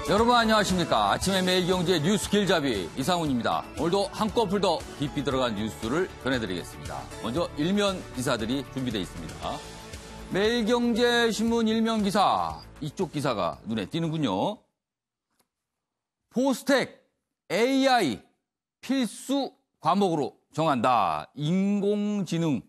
여러분 안녕하십니까. 아침에 매일경제 뉴스 길잡이 이상훈입니다. 오늘도 한꺼풀 더 깊이 들어간 뉴스를 전해드리겠습니다. 먼저 일면 기사들이 준비되어 있습니다. 매일경제신문 일면 기사, 이쪽 기사가 눈에 띄는군요. 포스텍 AI 필수 과목으로 정한다. 인공지능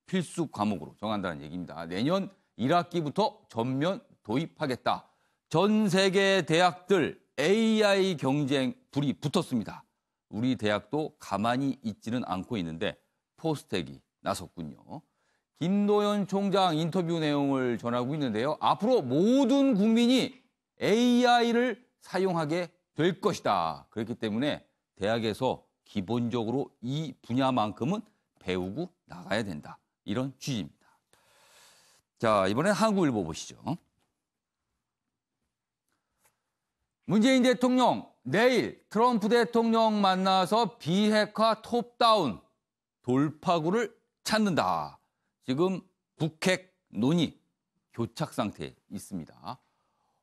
필수 과목으로 정한다는 얘기입니다. 내년 1학기부터 전면 도입하겠다. 전 세계 대학들 AI 경쟁 불이 붙었습니다. 우리 대학도 가만히 있지는 않고 있는데 포스텍이 나섰군요. 김도연 총장 인터뷰 내용을 전하고 있는데요. 앞으로 모든 국민이 AI를 사용하게 될 것이다. 그렇기 때문에 대학에서 기본적으로 이 분야만큼은 배우고 나가야 된다. 이런 취지입니다. 자, 이번엔 한국일보 보시죠. 문재인 대통령 내일 트럼프 대통령 만나서 비핵화 톱다운 돌파구를 찾는다. 지금 북핵 논의 교착 상태에 있습니다.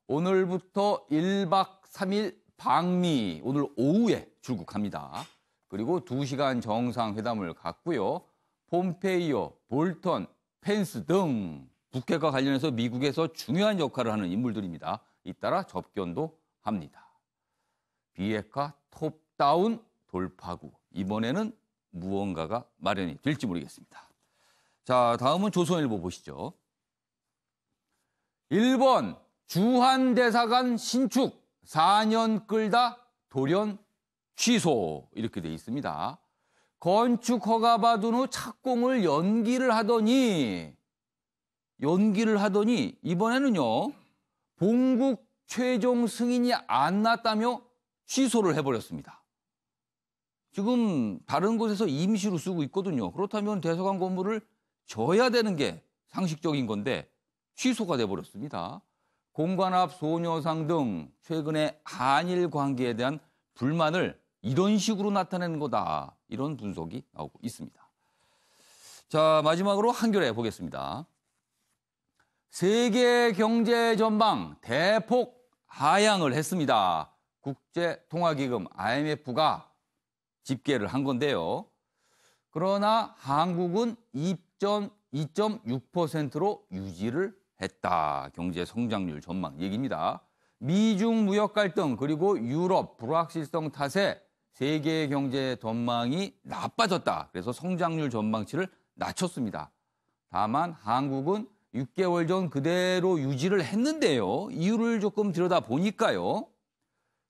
오늘부터 1박 3일 방미, 오늘 오후에 출국합니다. 그리고 2시간 정상회담을 갖고요. 폼페이오, 볼턴, 펜스 등 북핵과 관련해서 미국에서 중요한 역할을 하는 인물들입니다. 잇따라 접견도 합니다. 비핵화 톱다운 돌파구. 이번에는 무언가가 마련이 될지 모르겠습니다. 자, 다음은 조선일보 보시죠. 일본 주한대사관 신축 4년 끌다 돌연 취소. 이렇게 돼 있습니다. 건축 허가 받은 후 착공을 연기를 하더니 이번에는요. 본국 최종 승인이 안 났다며 취소를 해버렸습니다. 지금 다른 곳에서 임시로 쓰고 있거든요. 그렇다면 대사관 건물을 져야 되는 게 상식적인 건데 취소가 돼버렸습니다. 공관합 소녀상 등 최근의 한일 관계에 대한 불만을 이런 식으로 나타내는 거다. 이런 분석이 나오고 있습니다. 자, 마지막으로 한겨레 보겠습니다. 세계 경제 전망 대폭 하향을 했습니다. 국제통화기금 IMF가 집계를 한 건데요. 그러나 한국은 2.6%로 유지를 했다. 경제 성장률 전망 얘기입니다. 미중 무역 갈등 그리고 유럽 불확실성 탓에 세계 경제 전망이 나빠졌다. 그래서 성장률 전망치를 낮췄습니다. 다만 한국은 6개월 전 그대로 유지를 했는데요. 이유를 조금 들여다보니까요.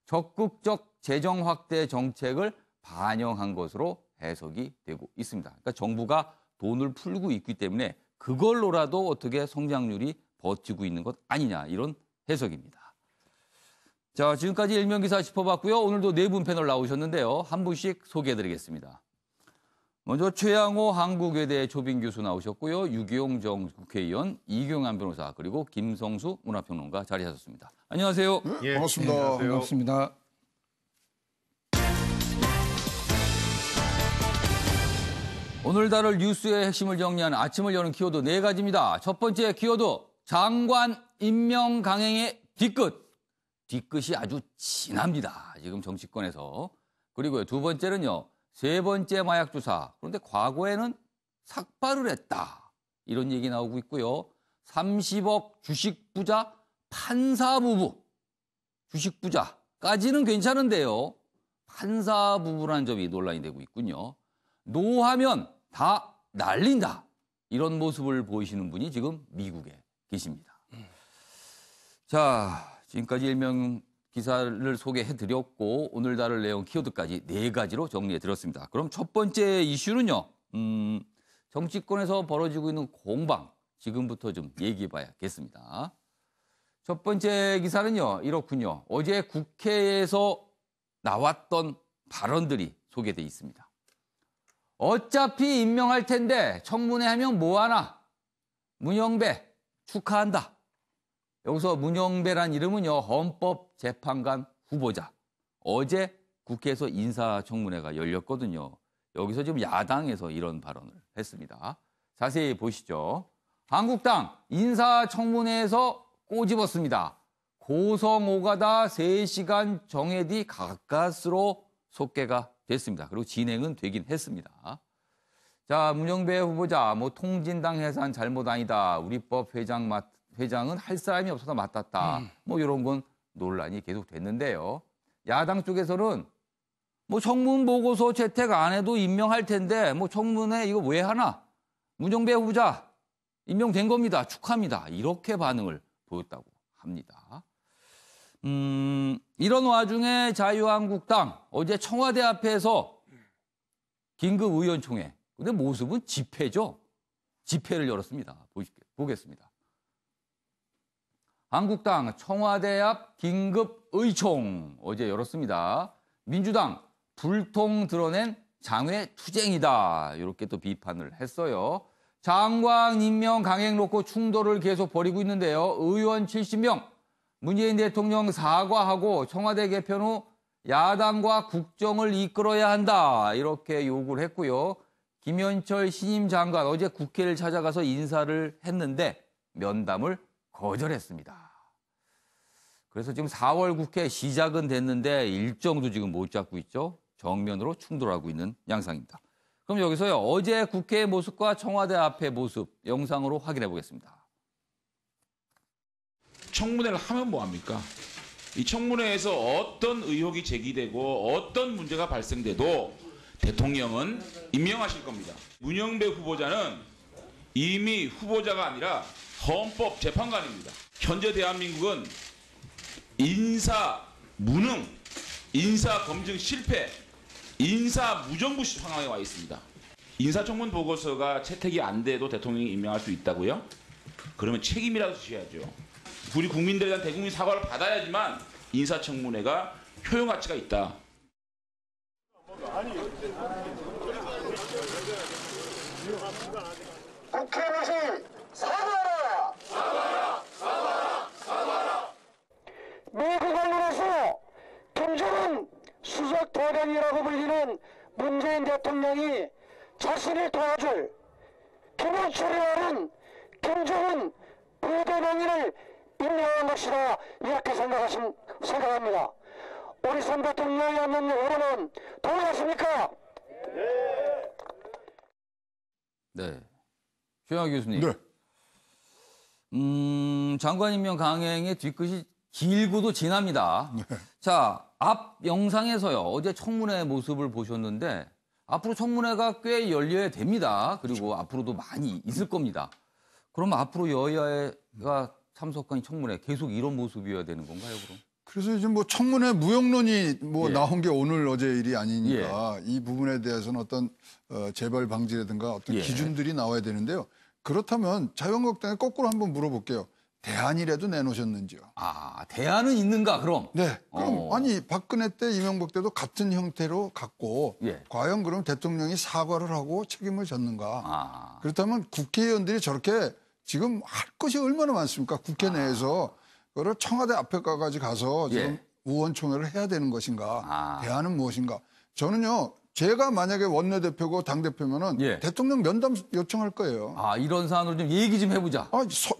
적극적 재정 확대 정책을 반영한 것으로 해석이 되고 있습니다. 그러니까 정부가 돈을 풀고 있기 때문에 그걸로라도 어떻게 성장률이 버티고 있는 것 아니냐 이런 해석입니다. 자, 지금까지 일면기사 짚어봤고요. 오늘도 네 분 패널 나오셨는데요. 한 분씩 소개해드리겠습니다. 먼저 최양호 한국외대 초빙 교수 나오셨고요. 유기용 전 국회의원, 이경환 변호사, 그리고 김성수 문화평론가 자리하셨습니다. 안녕하세요. 예, 반갑습니다. 네, 반갑습니다. 오늘 다룰 뉴스의 핵심을 정리하는 아침을 여는 키워드 4가지입니다. 첫 번째 키워드, 장관 임명 강행의 뒤끝. 뒤끝이 아주 진합니다. 지금 정치권에서. 그리고요, 두 번째는요. 세 번째 마약 주사. 그런데 과거에는 삭발을 했다. 이런 얘기 나오고 있고요. 30억 주식 부자 판사 부부. 주식 부자까지는 괜찮은데요. 판사 부부라는 점이 논란이 되고 있군요. 노하면 다 날린다. 이런 모습을 보이시는 분이 지금 미국에 계십니다. 자, 지금까지 일명 기사를 소개해드렸고 오늘 다룰 내용 키워드까지 4가지로 정리해드렸습니다. 그럼 첫 번째 이슈는요. 정치권에서 벌어지고 있는 공방. 지금부터 좀 얘기해봐야겠습니다. 첫 번째 기사는요. 이렇군요. 어제 국회에서 나왔던 발언들이 소개돼 있습니다. 어차피 임명할 텐데 청문회 하면 뭐하나. 문영배 축하한다. 여기서 문영배란 이름은요. 헌법재판관 후보자. 어제 국회에서 인사청문회가 열렸거든요. 여기서 지금 야당에서 이런 발언을 했습니다. 자세히 보시죠. 한국당 인사청문회에서 꼬집었습니다. 고성 오가다 3시간 정해 뒤 가까스로 속개가 됐습니다. 그리고 진행은 되긴 했습니다. 자, 문영배 후보자, 통진당 해산 잘못 아니다. 우리법 회장은 할 사람이 없어서 맡았다. 이런 건 논란이 계속 됐는데요. 야당 쪽에서는 청문 보고서 채택 안 해도 임명할 텐데 청문회 이거 왜 하나? 문영배 후보자 임명된 겁니다. 축하합니다. 이렇게 반응을 보였다고 합니다. 이런 와중에 자유한국당 어제 청와대 앞에서 긴급 의원총회. 근데 모습은 집회죠. 집회를 열었습니다. 보겠습니다. 한국당 청와대 앞 긴급 의총 어제 열었습니다. 민주당 불통 드러낸 장외 투쟁이다. 이렇게 또 비판을 했어요. 장관 임명 강행 놓고 충돌을 계속 벌이고 있는데요. 의원 70명, 문재인 대통령 사과하고 청와대 개편 후 야당과 국정을 이끌어야 한다. 이렇게 요구를 했고요. 김현철 신임 장관 어제 국회를 찾아가서 인사를 했는데 면담을 거절했습니다. 그래서 지금 4월 국회 시작은 됐는데 일정도 지금 못 잡고 있죠. 정면으로 충돌하고 있는 양상입니다. 그럼 여기서요. 어제 국회의 모습과 청와대 앞의 모습 영상으로 확인해 보겠습니다. 청문회를 하면 뭐합니까? 이 청문회에서 어떤 의혹이 제기되고 어떤 문제가 발생돼도 대통령은 임명하실 겁니다. 문영배 후보자는 이미 후보자가 아니라 헌법재판관입니다. 현재 대한민국은 인사 무능, 인사 검증 실패, 인사 무정부 상황에 와 있습니다. 인사청문 보고서가 채택이 안 돼도 대통령이 임명할 수 있다고요? 그러면 책임이라도 지셔야죠. 우리 국민들에 대한 대국민 사과를 받아야지만 인사청문회가 효용 가치가 있다. 국회의원실 사과하라! 사과하라! 사과하라! 사과하라! 미국 언론에서 김정은 수석 대변이라고 불리는 문재인 대통령이 자신을 도와줄 김현철이라는 김정은 부대변인을 임명한 것이다. 이렇게 생각합니다. 우리 선 대통령이 하는 여론은 동의하십니까? 네. 최영하 교수님. 네. 장관 임명 강행의 뒤끝이 길고도 진합니다. 네. 자, 앞 영상에서요. 어제 청문회 모습을 보셨는데 앞으로 청문회가 꽤 열려야 됩니다. 그리고 그렇죠. 앞으로도 많이 있을 겁니다. 그럼 앞으로 여야가 참석한 청문회 계속 이런 모습이어야 되는 건가요, 그럼? 그래서 이제 청문회 무용론이 예. 나온 게 오늘 어제 일이 아니니까 이 부분에 대해서는 어떤 재발 방지라든가 어떤 예. 기준들이 나와야 되는데요. 그렇다면 자유한국당에 거꾸로 한번 물어볼게요. 대안이라도 내놓으셨는지요? 아, 대안은 있는가, 그럼? 네. 그럼 아니 박근혜 때 이명박 때도 같은 형태로 갔고 예. 과연 그럼 대통령이 사과를 하고 책임을 졌는가? 아. 그렇다면 국회의원들이 저렇게 지금 할 것이 얼마나 많습니까? 국회 내에서 그걸 청와대 앞에 가서 지금 예. 의원총회를 해야 되는 것인가? 아. 대안은 무엇인가? 저는요. 제가 만약에 원내대표고 당대표면은 예. 대통령 면담 요청할 거예요. 아, 이런 사안으로 좀 얘기 좀 해보자.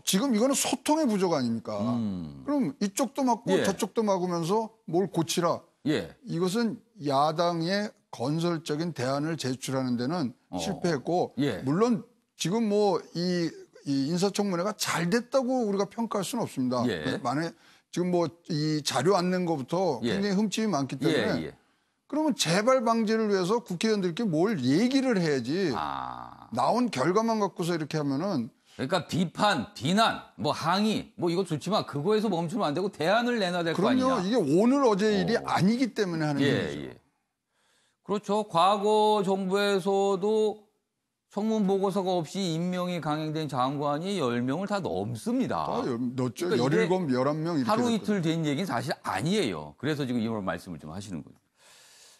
지금 이거는 소통의 부족 아닙니까? 그럼 이쪽도 막고 예. 저쪽도 막으면서 뭘 고치라. 예. 이것은 야당의 건설적인 대안을 제출하는 데는 실패했고 예. 물론 지금 이 인사청문회가 잘 됐다고 우리가 평가할 수는 없습니다. 예. 만약에 지금 이 자료 안 낸 것부터 예. 굉장히 흠집이 많기 때문에 예. 그러면 재발 방지를 위해서 국회의원들께 뭘 얘기를 해야지 아. 나온 결과만 갖고서 이렇게 하면은 그러니까 비판, 비난, 항의, 이거 좋지만 그거에서 멈추면 안 되고 대안을 내놔야 될 거 아니냐. 그럼요. 이게 오늘 어제 일이 아니기 때문에 하는 일이죠. 예. 그렇죠. 과거 정부에서도 청문 보고서가 없이 임명이 강행된 장관이 10명을 다 넘습니다. 넣었죠. 그러니까 17, 11명 이렇게 하루 됐거든요. 이틀 된 얘기는 사실 아니에요. 그래서 지금 이런 말씀을 좀 하시는 거예요.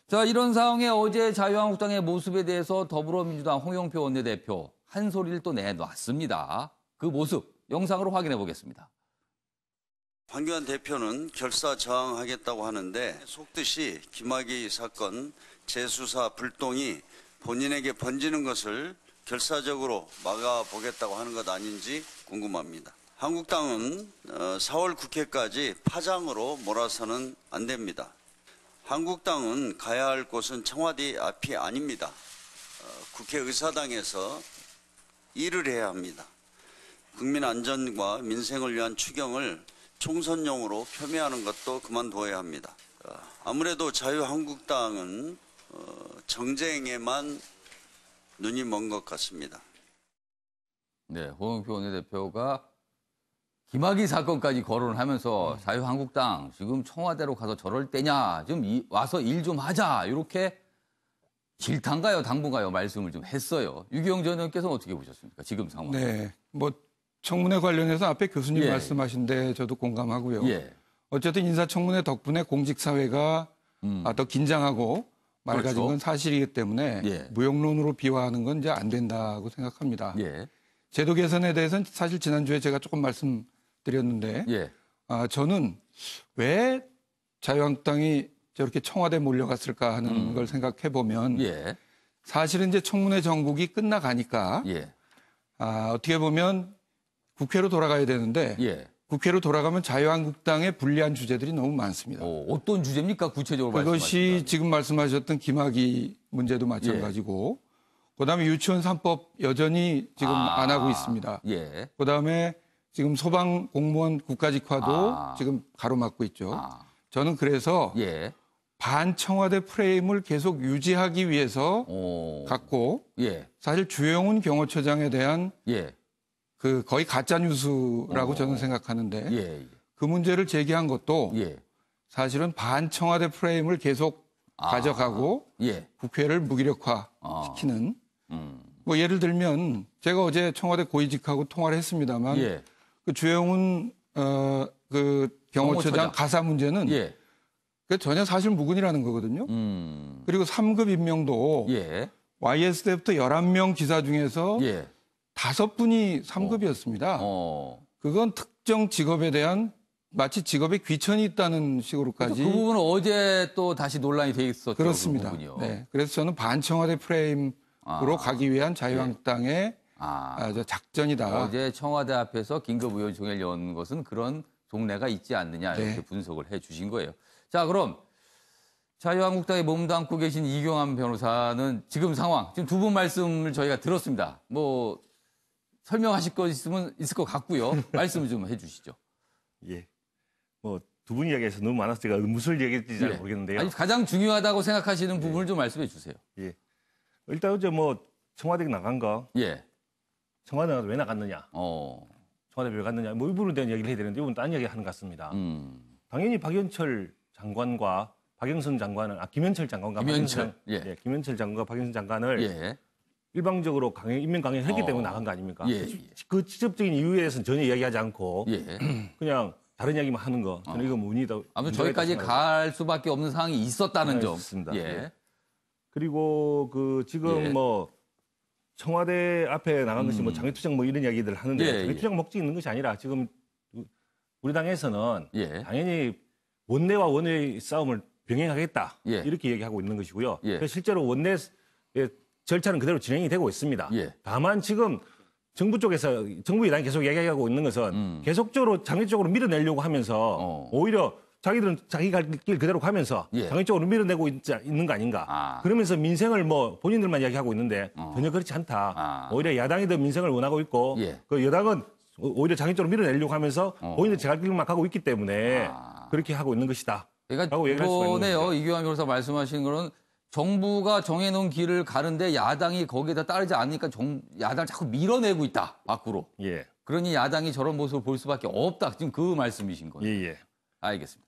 자, 이런 상황에 어제 자유한국당의 모습에 대해서 더불어민주당 홍영표 원내대표 한 소리를 또 내놨습니다. 그 모습 영상으로 확인해 보겠습니다. 황교안 대표는 결사 저항하겠다고 하는데 속듯이 김학의 사건 재수사 불똥이 본인에게 번지는 것을 결사적으로 막아보겠다고 하는 것 아닌지 궁금합니다. 한국당은 4월 국회까지 파장으로 몰아서는 안 됩니다. 한국당은 가야 할 곳은 청와대 앞이 아닙니다. 국회의사당에서 일을 해야 합니다. 국민 안전과 민생을 위한 추경을 총선용으로 폄훼하는 것도 그만둬야 합니다. 아무래도 자유한국당은 정쟁에만 눈이 먼 것 같습니다. 네, 홍영표 원내대표가 김학의 사건까지 거론을 하면서 자유한국당 지금 청와대로 가서 저럴 때냐, 좀 와서 일 좀 하자, 이렇게 질타인가요, 당부인가요 말씀을 좀 했어요. 유기영 전 의원께서는 어떻게 보셨습니까? 지금 상황. 네, 뭐 청문회 관련해서 앞에 교수님 예. 말씀하신 데 저도 공감하고요. 예. 어쨌든 인사청문회 덕분에 공직사회가 더 긴장하고 맑아진 그렇죠. 건 사실이기 때문에 예. 무용론으로 비화하는 건 이제 안 된다고 생각합니다. 예. 제도 개선에 대해서는 사실 지난주에 제가 조금 말씀드렸는데 예. 저는 왜 자유한국당이 저렇게 청와대 몰려갔을까 하는 걸 생각해 보면 예. 사실은 이제 청문회 정국이 끝나가니까 예. 어떻게 보면 국회로 돌아가야 되는데 예. 국회로 돌아가면 자유한국당에 불리한 주제들이 너무 많습니다. 어떤 주제입니까? 구체적으로 그것이 말씀하시면. 지금 말씀하셨던 김학의 문제도 마찬가지고 그다음에 유치원 3법 여전히 지금 안 하고 있습니다. 예. 그다음에 지금 소방 공무원 국가직화도 지금 가로막고 있죠. 저는 그래서 예. 반청와대 프레임을 계속 유지하기 위해서 갖고 예. 사실 주영훈 경호처장에 대한 예. 그 거의 가짜 뉴스라고 저는 생각하는데 예. 그 문제를 제기한 것도 예. 사실은 반청와대 프레임을 계속 가져가고 예. 국회를 무기력화시키는 뭐 예를 들면 제가 어제 청와대 고위직하고 통화를 했습니다만 예. 그 주영훈 그 경호처장 경호처장. 가사 문제는 예. 그 전혀 사실 무근이라는 거거든요. 그리고 3급 임명도 예. YS 때부터 11명 기사 중에서 예. 5분이 3급이었습니다. 그건 특정 직업에 대한 마치 직업에 귀천이 있다는 식으로까지. 그 부분은 어제 또 다시 논란이 돼 있었죠. 그렇습니다. 그 부분이요. 네. 그래서 저는 반청와대 프레임으로 가기 위한 자유한국당의 작전이다. 어제 청와대 앞에서 긴급의원총회를 연 것은 그런 동네가 있지 않느냐 이렇게 네. 분석을 해 주신 거예요. 자, 그럼 자유한국당에 몸담고 계신 이경환 변호사는 지금 상황, 지금 두 분 말씀을 저희가 들었습니다. 뭐 설명하실 거 있으면 있을 것 같고요. 말씀 좀 해주시죠. 예. 뭐 두 분 이야기해서 너무 많아서 제가 무슨 얘기인지 잘 예. 모르겠는데요. 아니, 가장 중요하다고 생각하시는 부분을 좀 말씀해 주세요. 예. 일단 어제 뭐 청와대 나간 거, 예. 청와대가 왜 나갔느냐, 청와대 왜 갔느냐, 뭐 이 부분에 대한 얘기를 해야 되는데 이건 딴 이야기 하는 것 같습니다. 당연히 박영철 장관과 박영선 장관은 김현철 장관과 김현철. 김현철 장관과 박영선 장관을 예. 일방적으로 임명 강행했기 때문에 나간 거 아닙니까? 예. 그 직접적인 이유에 대해서는 전혀 이야기하지 않고 예. 그냥 다른 이야기만 하는 거. 저는 이거 문의다. 아무튼 저기까지 갈 수밖에 없는 상황이 있었다는 점. 있습니다. 예. 예. 그리고 그 지금 예. 뭐 청와대 앞에 나간 것이 뭐 장외투쟁 뭐 이런 이야기들 하는데 예, 장외투쟁 목적이 있는 것이 아니라 지금 우리 당에서는 예. 당연히 원내와 원외의 싸움을 병행하겠다 예. 이렇게 얘기하고 있는 것이고요. 예. 그래서 실제로 원내 절차는 그대로 진행이 되고 있습니다. 예. 다만 지금 정부 쪽에서 정부 여당이 계속 얘기하고 있는 것은 계속적으로 장외적으로 밀어내려고 하면서 오히려 자기들은 자기 갈 길 그대로 가면서 예. 장외적으로 밀어내고 있는 거 아닌가. 그러면서 민생을 뭐 본인들만 이야기하고 있는데 전혀 그렇지 않다. 오히려 야당이 더 민생을 원하고 있고 예. 그 여당은 오히려 장외적으로 밀어내려고 하면서 본인들 제갈 길만 가고 있기 때문에 그렇게 하고 있는 것이다. 그러니까 라고 얘기할 수가 있는 이번에요. 거죠. 이규환 변호사 말씀하신 거는 정부가 정해놓은 길을 가는데 야당이 거기에다 따르지 않으니까 야당을 자꾸 밀어내고 있다. 밖으로. 예. 그러니 야당이 저런 모습을 볼 수밖에 없다. 지금 그 말씀이신 거예요. 예, 예. 알겠습니다.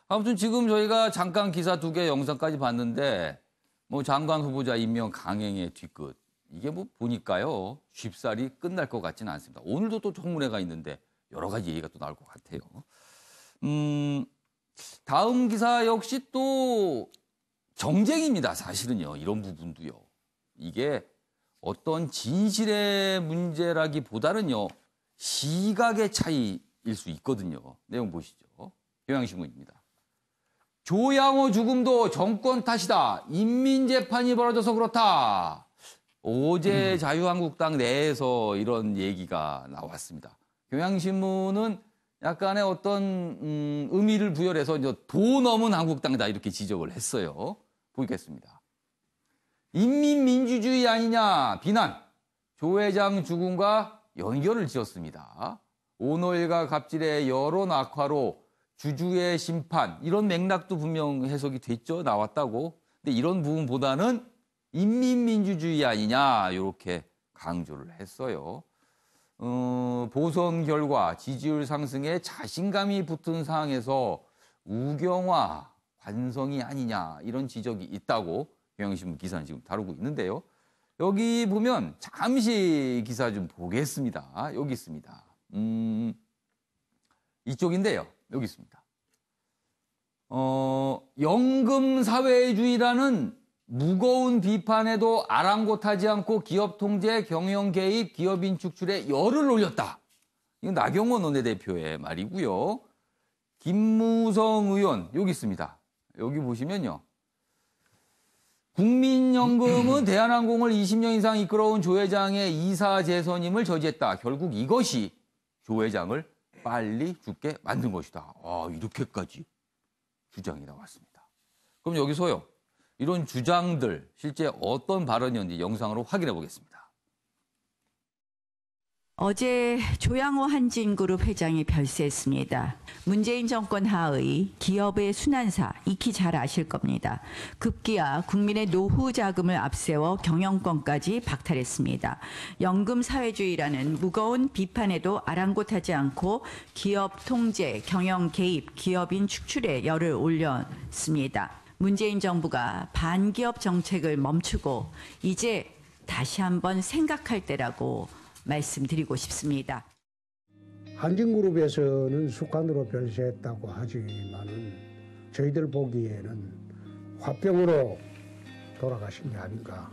아무튼 지금 저희가 잠깐 기사 2개 영상까지 봤는데 뭐 장관 후보자 임명 강행의 뒤끝. 이게 뭐 보니까요. 쉽사리 끝날 것 같지는 않습니다. 오늘도 또 청문회가 있는데 여러 가지 얘기가 또 나올 것 같아요. 다음 기사 역시 또 정쟁입니다. 사실은요. 이런 부분도요. 이게 어떤 진실의 문제라기보다는요. 시각의 차이일 수 있거든요. 내용 보시죠. 경향신문입니다. 조양호 죽음도 정권 탓이다. 인민재판이 벌어져서 그렇다. 어제 자유한국당 내에서 이런 얘기가 나왔습니다. 경향신문은 약간의 어떤 의미를 부여해서 이제 도 넘은 한국당이다 이렇게 지적을 했어요. 보겠습니다. 인민민주주의 아니냐 비난. 조 회장 죽음과 연결을 지었습니다. 오노일과 갑질의 여론 악화로 주주의 심판 이런 맥락도 분명 해석이 됐죠. 나왔다고. 근데 이런 부분보다는 인민민주주의 아니냐 이렇게 강조를 했어요. 보선 결과 지지율 상승에 자신감이 붙은 상황에서 우경화, 관성이 아니냐 이런 지적이 있다고 경향신문 기사는 지금 다루고 있는데요. 여기 보면 잠시 기사 좀 보겠습니다. 여기 있습니다. 이쪽인데요. 여기 있습니다. 연금 사회주의라는 무거운 비판에도 아랑곳하지 않고 기업 통제, 경영 개입, 기업인 축출에 열을 올렸다. 이건 나경원 원내대표의 말이고요. 김무성 의원 여기 있습니다. 여기 보시면요. 국민연금은 대한항공을 20년 이상 이끌어온 조 회장의 이사 재선임을 저지했다. 결국 이것이 조 회장을 빨리 죽게 만든 것이다. 이렇게까지 주장이 나왔습니다. 그럼 여기서요. 이런 주장들 실제 어떤 발언이었는지 영상으로 확인해 보겠습니다. 어제 조양호 한진그룹 회장이 별세했습니다. 문재인 정권 하의 기업의 순환사 익히 잘 아실 겁니다. 급기야 국민의 노후 자금을 앞세워 경영권까지 박탈했습니다. 연금 사회주의라는 무거운 비판에도 아랑곳하지 않고 기업 통제, 경영 개입, 기업인 축출에 열을 올렸습니다. 문재인 정부가 반기업 정책을 멈추고 이제 다시 한번 생각할 때라고 말씀드리고 싶습니다. 한진그룹에서는 숙한으로 별세했다고 하지만은 저희들 보기에는 화병으로 돌아가신 게 아닌가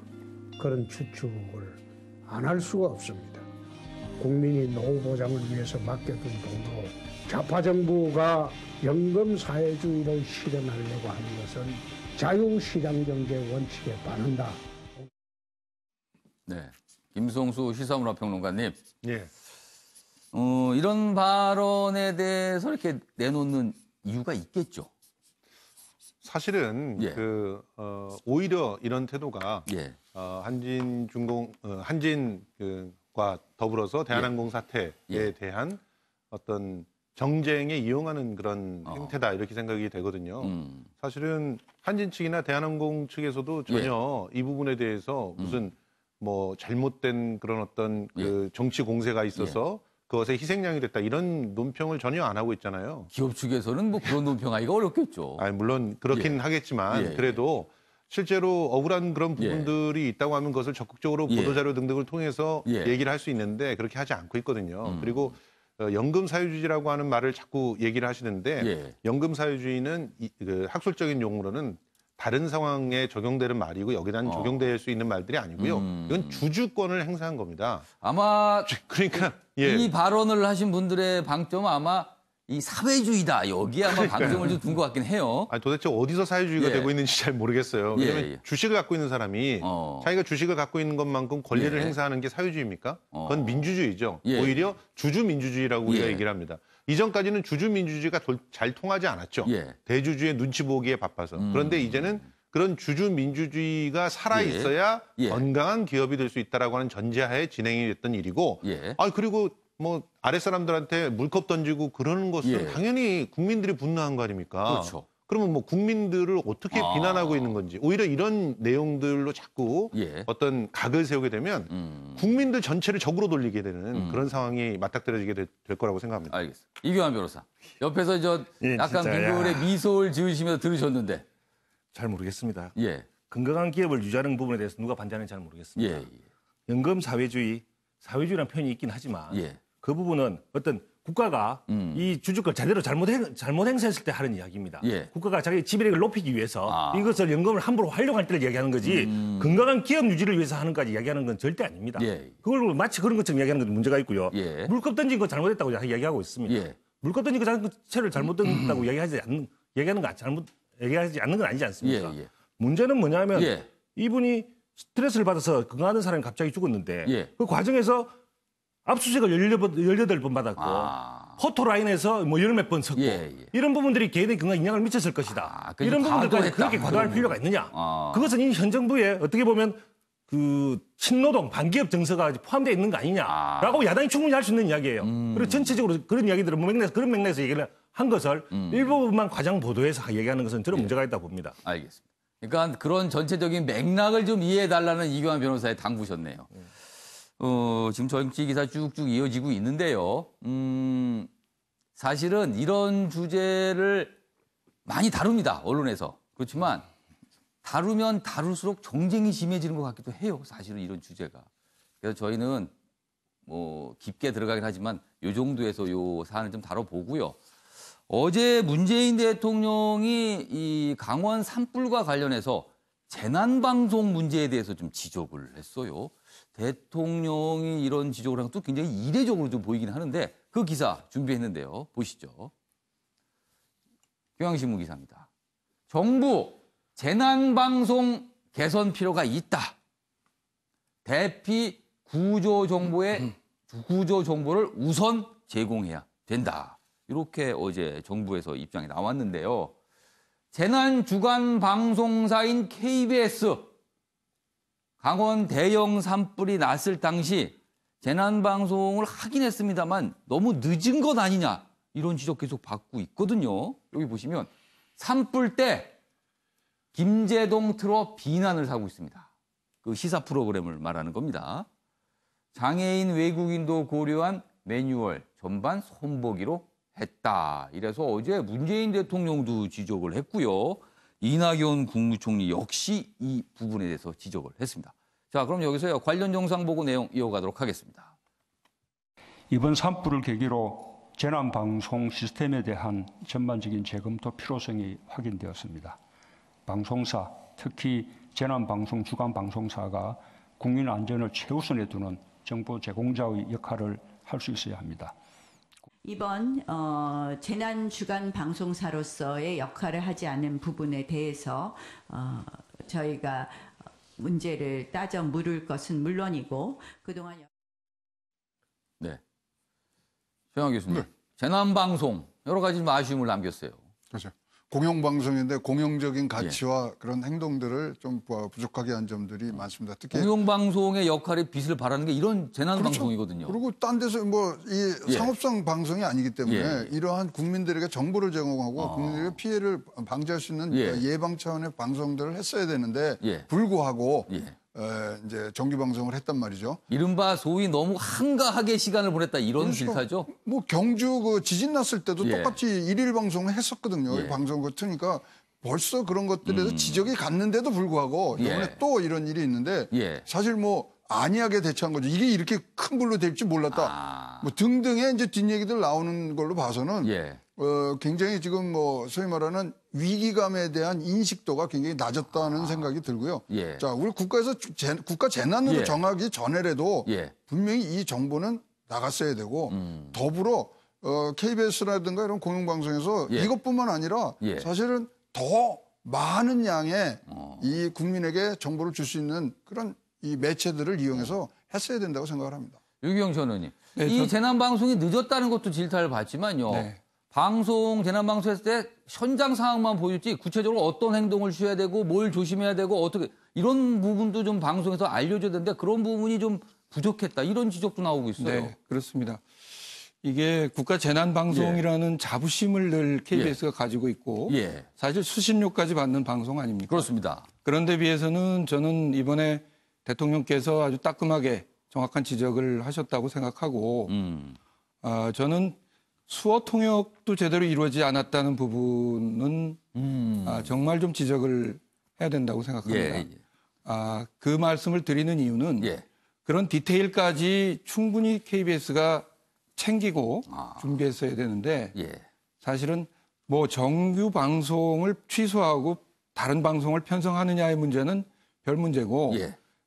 그런 추측을 안 할 수가 없습니다. 국민이 노후 보장을 위해서 맡겨둔 돈으로 좌파 정부가 연금 사회주의를 실현하려고 하는 것은 자유시장 경제 원칙에 반한다. 네. 김성수 시사문화평론가님. 예. 이런 발언에 대해서 이렇게 내놓는 이유가 있겠죠. 사실은 예. 오히려 이런 태도가 예. 한진과 더불어서 대한항공 사태에 예. 대한 어떤 정쟁에 이용하는 그런 행태다 이렇게 생각이 되거든요. 사실은 한진 측이나 대한항공 측에서도 전혀 이 부분에 대해서 무슨 뭐 잘못된 그런 어떤 그 정치 공세가 있어서 그것에 희생양이 됐다 이런 논평을 전혀 안 하고 있잖아요. 기업 측에서는 뭐 그런 논평하기가 어렵겠죠. 아니, 물론 그렇긴 하겠지만 그래도 실제로 억울한 그런 부분들이 있다고 하면 그것을 적극적으로 보도자료 등등을 통해서 얘기를 할 수 있는데 그렇게 하지 않고 있거든요. 그리고 연금 사회주의라고 하는 말을 자꾸 얘기를 하시는데 연금 사회주의는 그 학술적인 용어로는 다른 상황에 적용되는 말이고 여기다는 적용될 수 있는 말들이 아니고요. 이건 주주권을 행사한 겁니다. 아마 그러니까 이 발언을 하신 분들의 방점은 아마 이 사회주의다. 여기에 아마 방점을 좀 둔 것 같긴 해요. 아니, 도대체 어디서 사회주의가 되고 있는지 잘 모르겠어요. 왜냐하면 주식을 갖고 있는 사람이 자기가 주식을 갖고 있는 것만큼 권리를 행사하는 게 사회주의입니까? 그건 민주주의죠. 오히려 주주민주주의라고 우리가 얘기를 합니다. 이전까지는 주주민주주의가 잘 통하지 않았죠. 대주주의 눈치 보기에 바빠서. 그런데 이제는 그런 주주민주주의가 살아있어야 건강한 기업이 될 수 있다라고 하는 전제하에 진행이 됐던 일이고 그리고 뭐 아랫사람들한테 물컵 던지고 그러는 것은 당연히 국민들이 분노한 거 아닙니까? 그렇죠. 그러면 뭐 국민들을 어떻게 비난하고 있는 건지 오히려 이런 내용들로 자꾸 어떤 각을 세우게 되면 국민들 전체를 적으로 돌리게 되는 그런 상황이 맞닥뜨려지게 될 거라고 생각합니다. 알겠습니다. 이규환 변호사. 옆에서 약간 빙글에 미소를 지으시면서 들으셨는데. 잘 모르겠습니다. 예. 건강한 기업을 유지하는 부분에 대해서 누가 반대하는지 잘 모르겠습니다. 연금 사회주의라는 표현이 있긴 하지만 그 부분은 어떤 국가가 이 주주권 제대로 잘못 행사했을 때 하는 이야기입니다. 국가가 자기 지배력을 높이기 위해서 이것을 연금을 함부로 활용할 때를 이야기하는 거지 건강한 기업 유지를 위해서 하는 것까지 이야기하는 건 절대 아닙니다. 그걸 마치 그런 것처럼 이야기하는 건 문제가 있고요. 물컵 던진 거 잘못했다고 이야기하고 있습니다. 물컵 던진 거 자체를 잘못했다고 얘기하지 않는 건 아니지 않습니까? 문제는 뭐냐면 이분이 스트레스를 받아서 건강하던 사람이 갑자기 죽었는데 그 과정에서 압수수색을 18번 받았고 포토라인에서 뭐 10몇 번 섰고 이런 부분들이 개인의 건강에 영향을 미쳤을 것이다. 이런 부분들까지 그렇게 과도할 필요가 있느냐. 그것은 이 현 정부에 어떻게 보면 그 친노동 반기업 정서가 포함되어 있는 거 아니냐라고 야당이 충분히 할 수 있는 이야기예요. 그리고 전체적으로 그런 이야기들을 그런 맥락에서 얘기를 한 것을 일부분만 과장 보도해서 얘기하는 것은 저는 문제가 있다고 봅니다. 알겠습니다. 그러니까 그런 전체적인 맥락을 좀 이해해달라는 이규환 변호사의 당부셨네요. 지금 정치 기사 쭉쭉 이어지고 있는데요. 사실은 이런 주제를 많이 다룹니다. 언론에서. 그렇지만 다루면 다룰수록 정쟁이 심해지는 것 같기도 해요. 사실은 이런 주제가. 그래서 저희는 뭐 깊게 들어가긴 하지만 이 정도에서 이 사안을 좀 다뤄보고요. 어제 문재인 대통령이 이 강원 산불과 관련해서 재난방송 문제에 대해서 좀 지적을 했어요. 대통령이 이런 지적을 한 것도 굉장히 이례적으로 좀 보이긴 하는데 그 기사 준비했는데요. 보시죠. 경향신문 기사입니다. 정부 재난방송 개선 필요가 있다. 대피 구조 정보를 우선 제공해야 된다. 이렇게 어제 정부에서 입장이 나왔는데요. 재난 주간 방송사인 KBS 강원 대형 산불이 났을 당시 재난 방송을 하긴 했습니다만 너무 늦은 것 아니냐 이런 지적 계속 받고 있거든요. 여기 보시면 산불 때 김제동 트럭 비난을 사고 있습니다. 그 시사 프로그램을 말하는 겁니다. 장애인 외국인도 고려한 매뉴얼 전반 손보기로 했다. 이래서 어제 문재인 대통령도 지적을 했고요. 이낙연 국무총리 역시 이 부분에 대해서 지적을 했습니다. 자, 그럼 여기서요. 관련 영상 보고 내용 이어가도록 하겠습니다. 이번 산불을 계기로 재난방송 시스템에 대한 전반적인 재검토 필요성이 확인되었습니다. 방송사, 특히 재난방송 주간방송사가 국민 안전을 최우선에 두는 정보 제공자의 역할을 할 수 있어야 합니다. 이번 재난 주간 방송사로서의 역할을 하지 않은 부분에 대해서 저희가 문제를 따져 물을 것은 물론이고 그동안 네, 최영학 교수님, 재난방송 여러 가지 좀 아쉬움을 남겼어요. 그렇죠. 공영방송인데 공영적인 가치와 그런 행동들을 좀 부족하게 한 점들이 많습니다. 특히 공영방송의 역할에 빛을 발하는 게 이런 재난방송이거든요. 그리고 딴 데서 뭐 이 상업성 방송이 아니기 때문에 이러한 국민들에게 정보를 제공하고 국민들에게 피해를 방지할 수 있는 예방 차원의 방송들을 했어야 되는데 불구하고 이제 정규 방송을 했단 말이죠. 이른바 소위 너무 한가하게 시간을 보냈다 이런 질타죠. 뭐 경주 그 지진 났을 때도 똑같이 일일 방송을 했었거든요. 이 방송 같으니까 벌써 그런 것들에서 지적이 갔는데도 불구하고 이번에 또 이런 일이 있는데 사실 뭐 안이하게 대처한 거죠. 이게 이렇게 큰 불로 될지 몰랐다. 뭐 등등의 이제 뒷얘기들 나오는 걸로 봐서는 굉장히 지금 뭐 소위 말하는 위기감에 대한 인식도가 굉장히 낮았다는 생각이 들고요. 자, 우리 국가에서 국가 재난으로 정하기 전에라도 분명히 이 정보는 나갔어야 되고 더불어 KBS라든가 이런 공영방송에서 이것뿐만 아니라 사실은 더 많은 양의 이 국민에게 정보를 줄 수 있는 그런 이 매체들을 이용해서 했어야 된다고 생각을 합니다. 유기영 전 의원님, 이 재난방송이 늦었다는 것도 질타를 받지만요. 재난방송 했을 때 현장 상황만 보여줬지 구체적으로 어떤 행동을 취해야 되고 뭘 조심해야 되고 어떻게 이런 부분도 좀 방송에서 알려줘야 되는데 그런 부분이 좀 부족했다. 이런 지적도 나오고 있어요. 네, 그렇습니다. 이게 국가재난방송이라는 자부심을 늘 KBS가 가지고 있고 사실 수신료까지 받는 방송 아닙니까? 그렇습니다. 그런데 비해서는 저는 이번에 대통령께서 아주 따끔하게 정확한 지적을 하셨다고 생각하고 저는 수어 통역도 제대로 이루어지지 않았다는 부분은 정말 좀 지적을 해야 된다고 생각합니다. 그 말씀을 드리는 이유는 그런 디테일까지 충분히 KBS가 챙기고 준비했어야 되는데 사실은 뭐 정규 방송을 취소하고 다른 방송을 편성하느냐의 문제는 별 문제고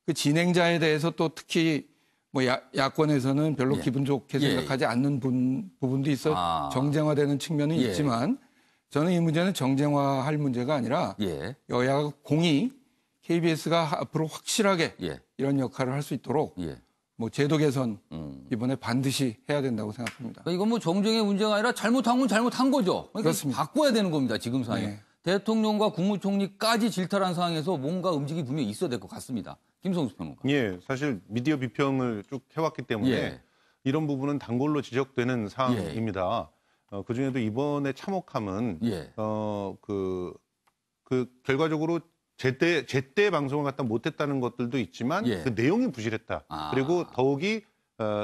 그 진행자에 대해서 또 특히 뭐 야권에서는 별로 기분 좋게 생각하지 않는 부분도 있어 정쟁화되는 측면은 있지만 저는 이 문제는 정쟁화할 문제가 아니라 여야가 공히 KBS가 앞으로 확실하게 이런 역할을 할 수 있도록 뭐 제도 개선 이번에 반드시 해야 된다고 생각합니다. 그러니까 이건 뭐 정쟁의 문제가 아니라 잘못한 건 잘못한 거죠. 그러니까 그렇습니다. 바꿔야 되는 겁니다. 지금 상황에. 네. 대통령과 국무총리까지 질타한 상황에서 뭔가 움직이 분명히 있어야 될 것 같습니다. 김성수 평론가. 예, 사실 미디어 비평을 쭉 해왔기 때문에 예. 이런 부분은 단골로 지적되는 사항입니다. 그중에도 이번에 참혹함은 그 결과적으로 제때 방송을 갖다 못했다는 것들도 있지만 그 내용이 부실했다. 그리고 더욱이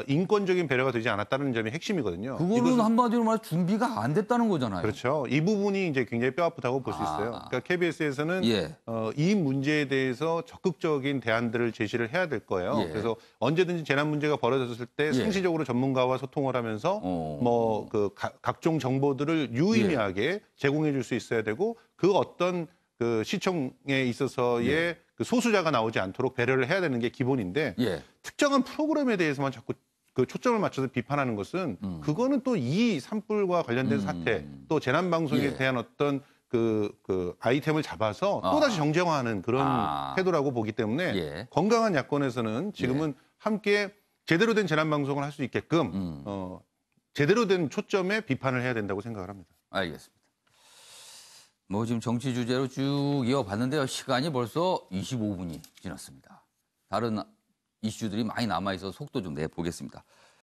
인권적인 배려가 되지 않았다는 점이 핵심이거든요. 그거는 한마디로 말해 준비가 안 됐다는 거잖아요. 그렇죠. 이 부분이 이제 굉장히 뼈아프다고 볼 수 있어요. 그러니까 KBS에서는 이 문제에 대해서 적극적인 대안들을 제시를 해야 될 거예요. 그래서 언제든지 재난 문제가 벌어졌을 때 상시적으로 전문가와 소통을 하면서 뭐 그 각종 정보들을 유의미하게 제공해 줄 수 있어야 되고 그 어떤 그 시청에 있어서의 그 소수자가 나오지 않도록 배려를 해야 되는 게 기본인데 특정한 프로그램에 대해서만 자꾸 그 초점을 맞춰서 비판하는 것은 그거는 또 이 산불과 관련된 사태 또 재난 방송에 대한 어떤 그 아이템을 잡아서 또다시 정쟁화하는 그런 태도라고 보기 때문에 건강한 야권에서는 지금은 함께 제대로 된 재난 방송을 할 수 있게끔 제대로 된 초점에 비판을 해야 된다고 생각을 합니다. 알겠습니다. 뭐 지금 정치 주제로 쭉 이어봤는데요. 시간이 벌써 25분이 지났습니다. 다른 이슈들이 많이 남아있어서 속도 좀 내보겠습니다.